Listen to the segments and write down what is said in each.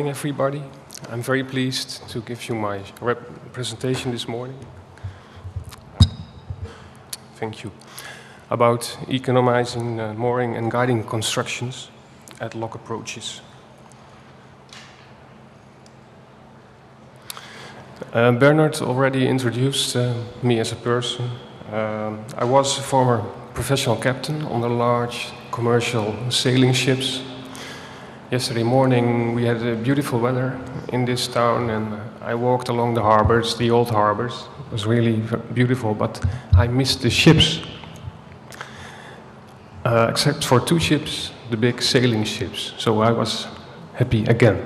morning, everybody. I'm very pleased to give you my presentation this morning. Thank you. About economizing mooring and guiding constructions at lock approaches. Bernard already introduced me as a person. I was a former professional captain on the large commercial sailing ships. Yesterday morning we had beautiful weather in this town and I walked along the harbors, the old harbors. It was really beautiful, but I missed the ships. Except for two ships, the big sailing ships. So I was happy again.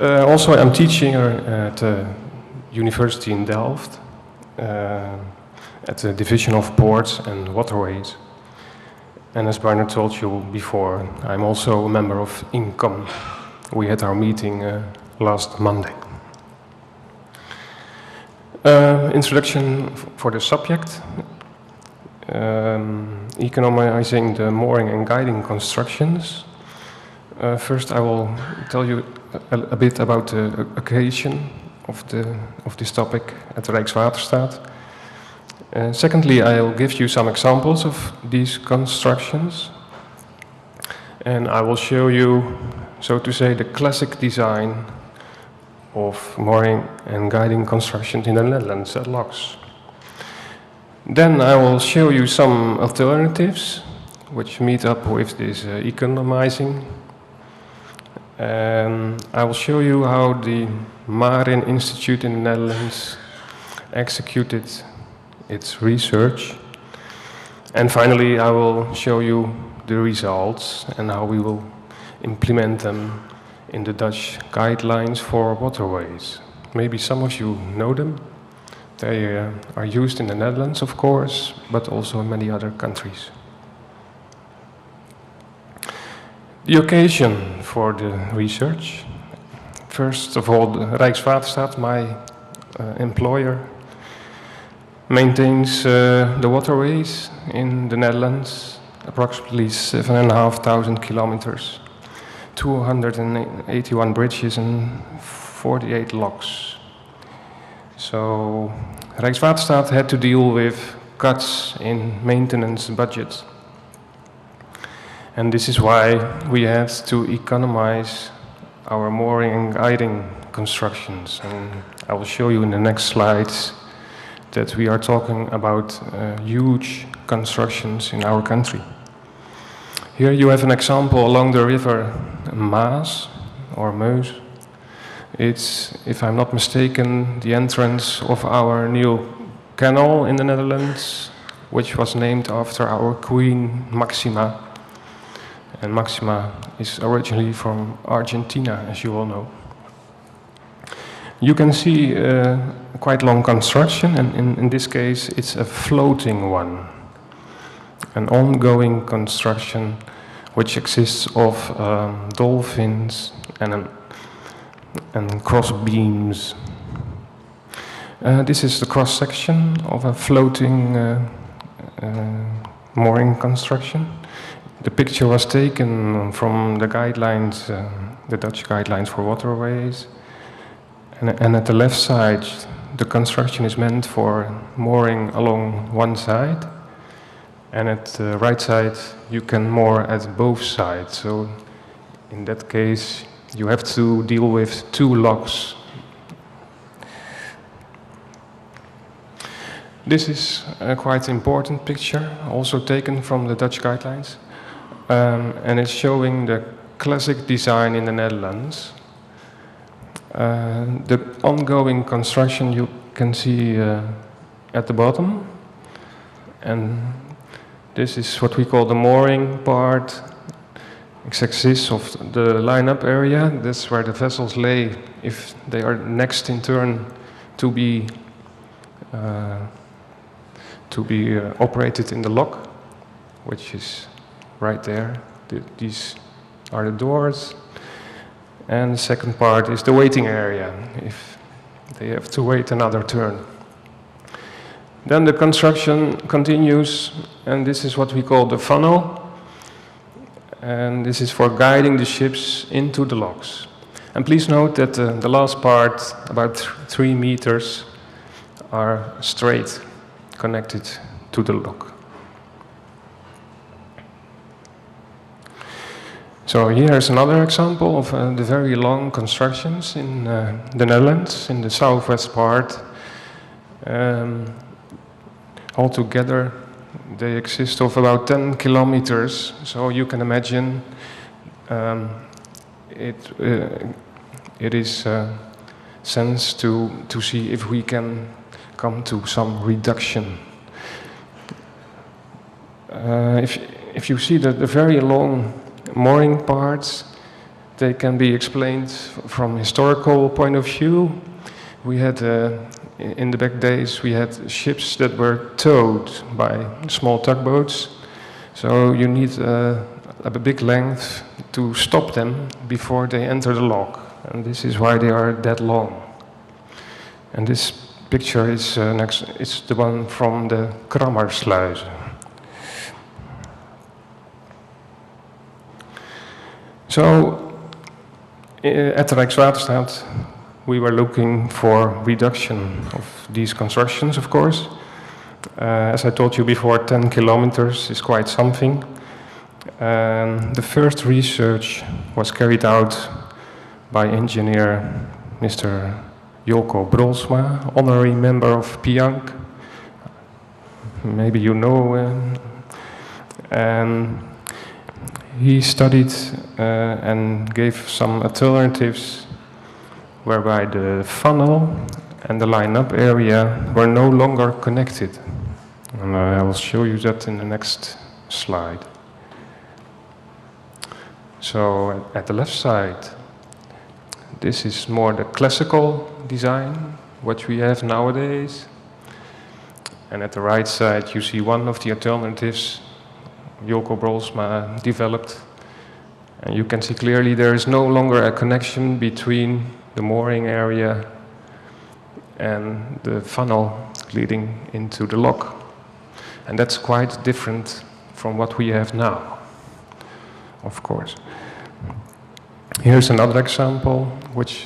Also I'm teaching at a university in Delft at the Division of Ports and Waterways. And as Bernard told you before, I'm also a member of Income. We had our meeting last Monday. Introduction for the subject. Economizing the mooring and guiding constructions. First I will tell you a bit about the occasion of this topic at the Rijkswaterstaat. Secondly, I'll give you some examples of these constructions. And I will show you, so to say, the classic design of mooring and guiding constructions in the Netherlands at locks. Then I will show you some alternatives which meet up with this economizing. And I will show you how the Marin Institute in the Netherlands executed its research. And finally, I will show you the results and how we will implement them in the Dutch guidelines for waterways. Maybe some of you know them. They are used in the Netherlands, of course, but also in many other countries. The occasion for the research. First of all, the Rijkswaterstaat, my employer, maintains the waterways in the Netherlands, approximately 7,500 kilometers, 281 bridges and 48 locks. So Rijkswaterstaat had to deal with cuts in maintenance budget. And this is why we had to economize our mooring and guiding constructions. And I will show you in the next slides that we are talking about huge constructions in our country. Here you have an example along the river Maas, or Meus. It's, if I'm not mistaken, the entrance of our new canal in the Netherlands, which was named after our queen Maxima. And Maxima is originally from Argentina, as you all know. You can see a quite long construction, and in this case it's a floating one. An ongoing construction which exists of dolphins and cross beams. This is the cross section of a floating mooring construction. The picture was taken from the guidelines, the Dutch guidelines for waterways. And at the left side, the construction is meant for mooring along one side. And at the right side, you can moor at both sides. So in that case, you have to deal with two locks. This is a quite important picture, also taken from the Dutch guidelines. And it's showing the classic design in the Netherlands. The ongoing construction you can see at the bottom. And this is what we call the mooring part. It exists of the line-up area. That's where the vessels lay if they are next in turn to be operated in the lock, which is right there. These are the doors. And the second part is the waiting area, if they have to wait another turn. Then the construction continues, and this is what we call the funnel. And this is for guiding the ships into the locks. And please note that the last part, about 3 meters, are straight connected to the lock. So here is another example of the very long constructions in the Netherlands, in the southwest part. Altogether, they exist of about 10 kilometers, so you can imagine it is sense to see if we can come to some reduction. If you see that the very long mooring parts, they can be explained from historical point of view. We had, in the back days, we had ships that were towed by small tugboats. So you need a big length to stop them before they enter the lock. And this is why they are that long. And this picture is it's the one from the Krammersluizen. So, at the Rijkswaterstaat, we were looking for reduction of these constructions, of course. As I told you before, 10 kilometers is quite something. The first research was carried out by engineer Mr. Jolko Brolsma, honorary member of PIANC. Maybe you know him. He studied and gave some alternatives whereby the funnel and the line-up area were no longer connected. And I will show you that in the next slide. So at the left side, this is more the classical design, what we have nowadays. And at the right side, you see one of the alternatives Jolko Brolsma developed. And you can see clearly there is no longer a connection between the mooring area and the funnel leading into the lock. And that's quite different from what we have now, of course. Here's another example which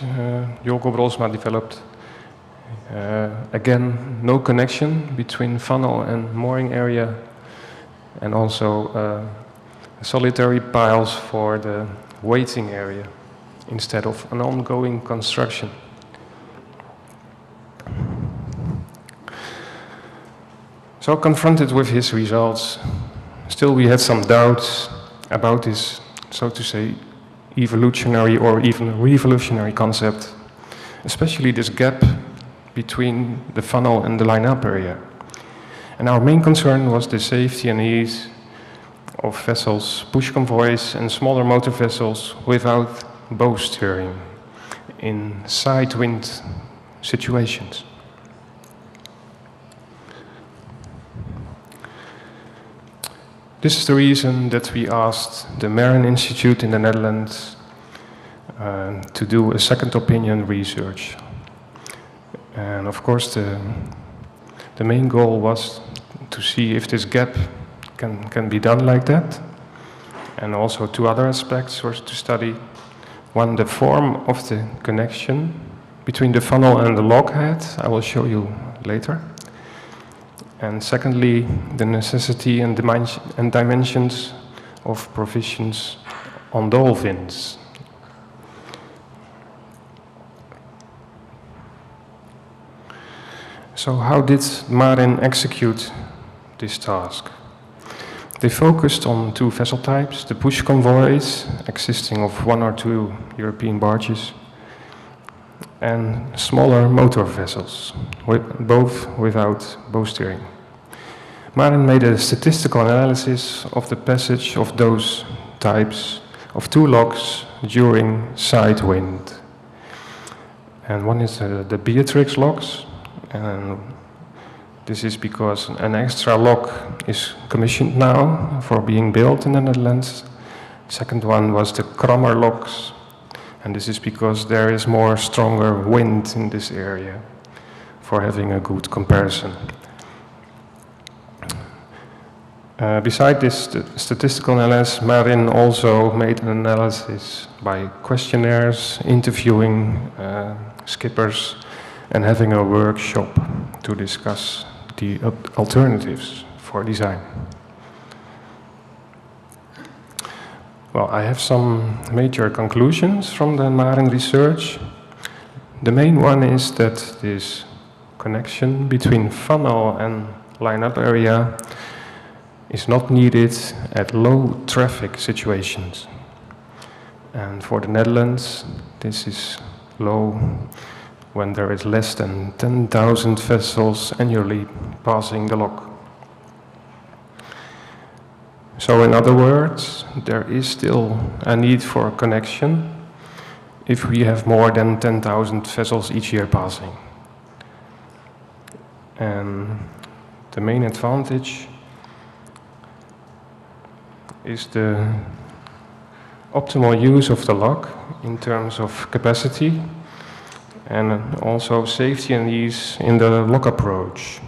Jolko Brolsma developed. Again, no connection between funnel and mooring area, and also solitary piles for the waiting area instead of an ongoing construction. So confronted with his results, still we had some doubts about this, so to say, evolutionary or even revolutionary concept, especially this gap between the funnel and the line-up area. And our main concern was the safety and ease of vessels, push convoys and smaller motor vessels without bow steering in side wind situations. This is the reason that we asked the Marine Institute in the Netherlands to do a second opinion research. And of course the main goal was to see if this gap can be done like that. And also two other aspects were to study. One, the form of the connection between the funnel and the lockhead. I will show you later. And secondly, the necessity and dimensions of provisions on dolphins. So how did Marin execute this task? They focused on two vessel types, the push convoys, consisting of 1 or 2 European barges, and smaller motor vessels, both without bow steering. Marin made a statistical analysis of the passage of those types of 2 locks during side wind. And one is the Beatrix locks, and this is because an extra lock is commissioned now for being built in the Netherlands. Second one was the Krammer locks, and this is because there is more stronger wind in this area for having a good comparison. Beside this statistical analysis, Marin also made an analysis by questionnaires, interviewing skippers, and having a workshop to discuss the alternatives for design. Well, I have some major conclusions from the Marin research. The main one is that this connection between funnel and line-up area is not needed at low traffic situations. And for the Netherlands, this is low when there is less than 10,000 vessels annually passing the lock. So in other words, there is still a need for a connection if we have more than 10,000 vessels each year passing. And the main advantage is the optimal use of the lock in terms of capacity and also safety and ease in the lock approach.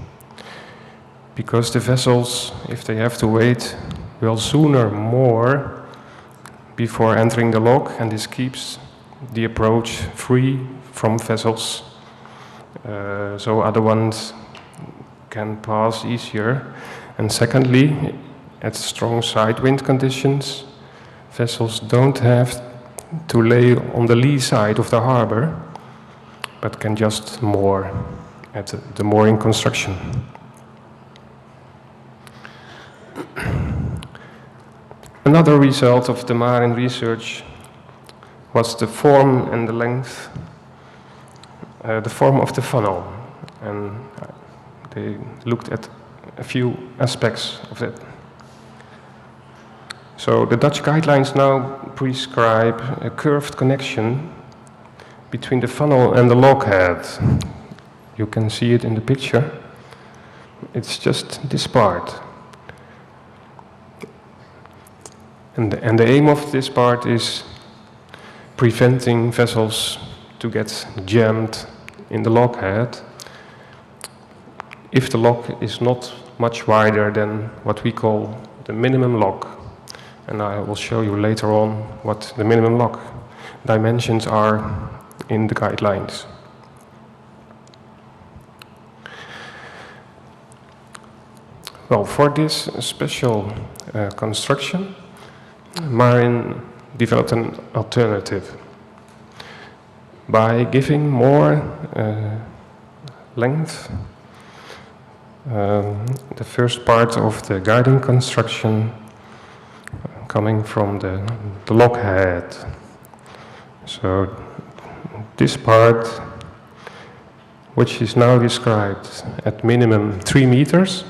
Because the vessels, if they have to wait, will sooner more before entering the lock, and this keeps the approach free from vessels, so other ones can pass easier. And secondly, at strong side wind conditions, vessels don't have to lay on the lee side of the harbor, but can just moor at the mooring construction. Another result of the Marin research was the form and the length, the form of the funnel, and they looked at a few aspects of it. So the Dutch guidelines now prescribe a curved connection between the funnel and the lockhead. You can see it in the picture. It's just this part. And the aim of this part is preventing vessels to get jammed in the lockhead if the lock is not much wider than what we call the minimum lock. And I will show you later on what the minimum lock dimensions are in the guidelines. Well, for this special construction, Marin developed an alternative by giving more length. The first part of the guiding construction coming from the lockhead. So this part, which is now described at minimum 3 meters,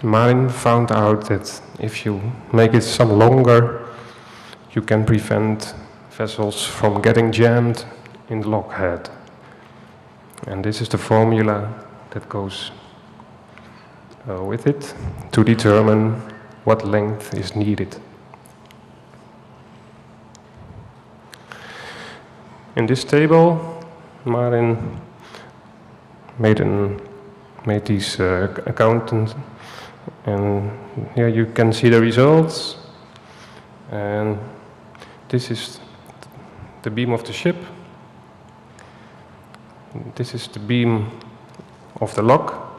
Marin found out that if you make it some longer, you can prevent vessels from getting jammed in the lockhead. And this is the formula that goes with it to determine what length is needed. In this table, Marin made these accountants, and here you can see the results. And this is the beam of the ship. This is the beam of the lock.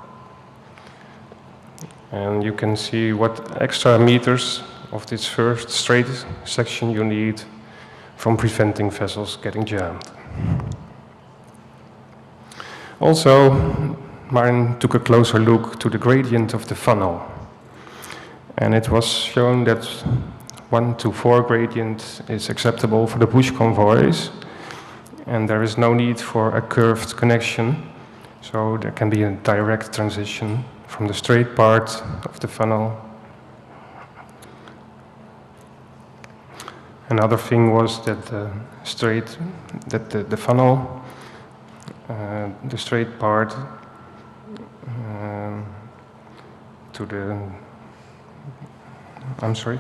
And you can see what extra meters of this first straight section you need from preventing vessels getting jammed. Also, Marin took a closer look to the gradient of the funnel. And it was shown that 1 to 4 gradient is acceptable for the bush convoys, and there is no need for a curved connection, so there can be a direct transition from the straight part of the funnel. Another thing was that the funnel, the straight part to the, I'm sorry.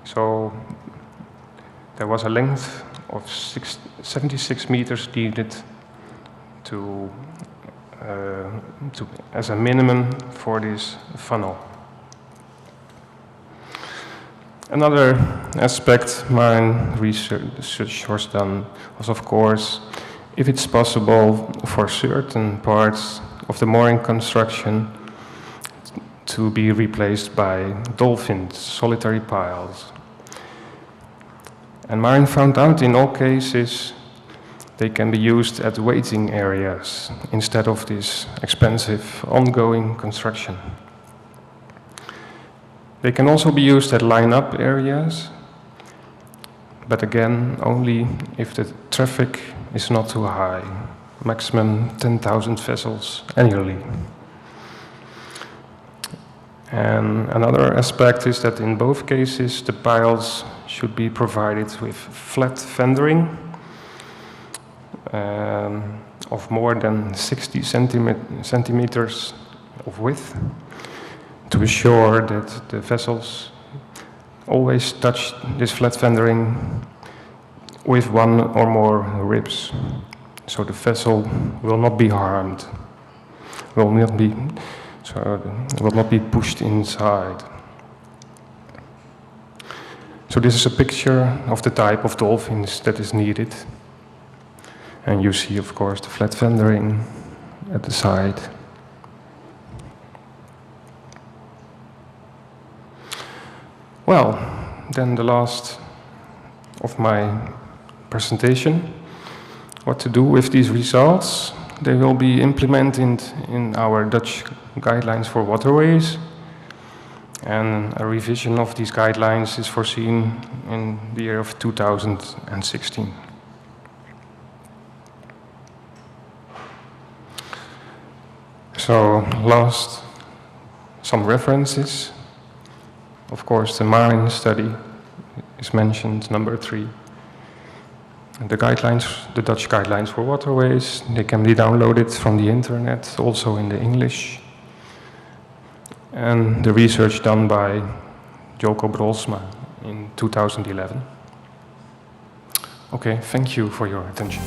So there was a length of 76 meters needed as a minimum for this funnel. Another aspect marine research was done was, of course, if it's possible for certain parts of the mooring construction to be replaced by dolphins, solitary piles. And marine found out in all cases they can be used at waiting areas instead of this expensive ongoing construction. They can also be used at line-up areas, but again, only if the traffic is not too high, maximum 10,000 vessels annually. And another aspect is that in both cases, the piles should be provided with flat fendering of more than 60 centimeters of width to assure that the vessels always touch this flat fendering with one or more ribs, so the vessel will not be harmed, will not be pushed inside. So this is a picture of the type of dolphins that is needed. And you see, of course, the flat fendering at the side. Well, then the last of my presentation. What to do with these results? They will be implemented in our Dutch guidelines for waterways. And a revision of these guidelines is foreseen in the year of 2016. So last, some references. Of course, the marine study is mentioned, number 3. The guidelines, the Dutch guidelines for waterways, they can be downloaded from the internet, also in the English. And the research done by Joko Brolsma in 2011. Okay, thank you for your attention.